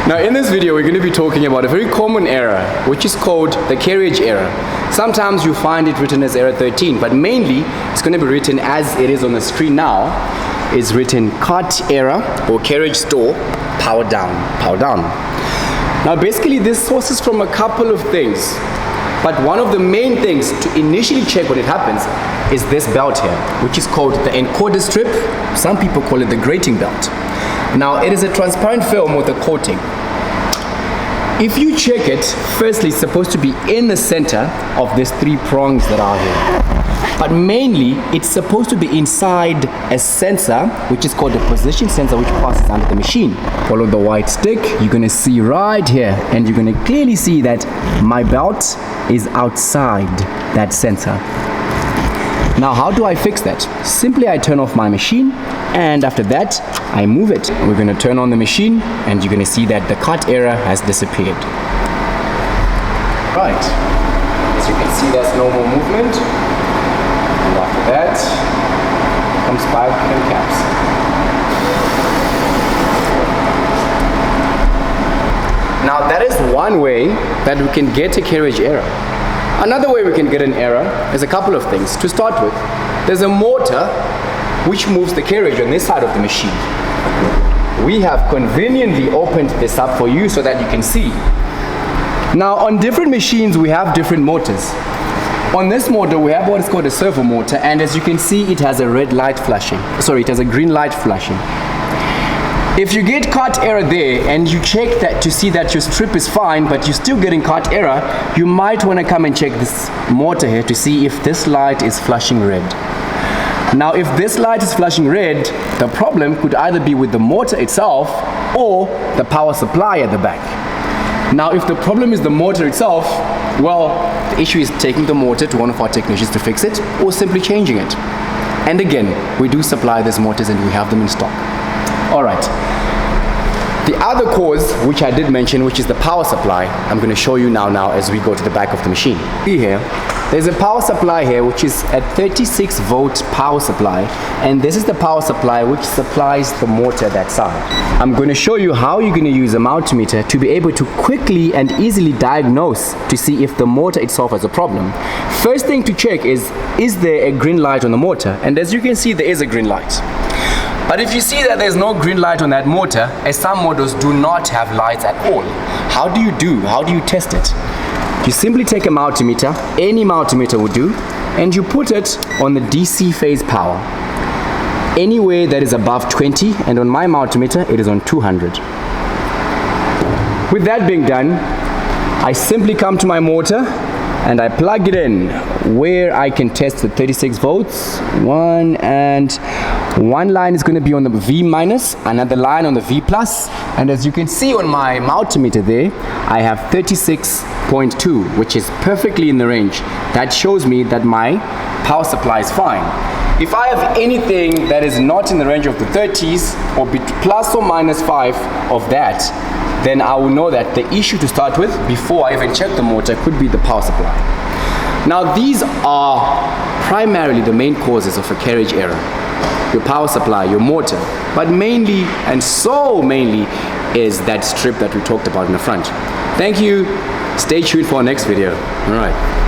Now in this video we're going to be talking about a very common error which is called the carriage error. Sometimes you find it written as error 13, but mainly it's going to be written as it is on the screen now. It's written cart error or carriage stall, power down, power down. Now basically this sources from a couple of things, but one of the main things to initially check when it happens is this belt here, which is called the encoder strip. Some people call it the grating belt. Now it is a transparent film with a coating. If you check it, firstly it's supposed to be in the center of these three prongs that are here. But mainly it's supposed to be inside a sensor which is called the position sensor, which passes under the machine. Follow the white stick, you're going to see right here, and you're going to clearly see that my belt is outside that sensor. Now how do I fix that? Simply I turn off my machine, and after that I move it. We're going to turn on the machine and you're going to see that the cart error has disappeared. Right, as you can see there's no more movement, and after that comes back and caps. Now that is one way that we can get a carriage error. Another way we can get an error is a couple of things. To start with, there's a motor which moves the carriage on this side of the machine. We have conveniently opened this up for you so that you can see. Now on different machines we have different motors. On this motor we have what is called a servo motor, and as you can see it has a red light flashing. Sorry, it has a green light flashing. If you get cart error there and you check that to see that your strip is fine but you're still getting cart error, you might want to come and check this motor here to see if this light is flashing red. Now if this light is flashing red, the problem could either be with the motor itself or the power supply at the back. Now if the problem is the motor itself, well, the issue is taking the motor to one of our technicians to fix it or simply changing it. And again, we do supply these motors and we have them in stock. Alright, the other cause which I did mention, which is the power supply, I'm going to show you now as we go to the back of the machine. See here, there's a power supply here which is a 36 volt power supply, and this is the power supply which supplies the motor that side. I'm going to show you how you're going to use a multimeter to be able to quickly and easily diagnose to see if the motor itself has a problem. First thing to check is there a green light on the motor? And as you can see, there is a green light. But if you see that there's no green light on that motor, as some motors do not have lights at all, how do you test it? You simply take a multimeter, any multimeter will do, and you put it on the DC phase power. Anywhere that is above 20, and on my multimeter it is on 200. With that being done, I simply come to my motor and I plug it in where I can test the 36 volts. One line is going to be on the V minus, another line on the V plus, and as you can see on my multimeter there, I have 36.2, which is perfectly in the range. That shows me that my power supply is fine. If I have anything that is not in the range of the 30s or plus or minus 5 of that, then I will know that the issue to start with before I even check the motor could be the power supply. Now these are primarily the main causes of a carriage error. Your power supply, your motor, but mainly and so mainly is that strip that we talked about in the front. Thank you. Stay tuned for our next video. All right.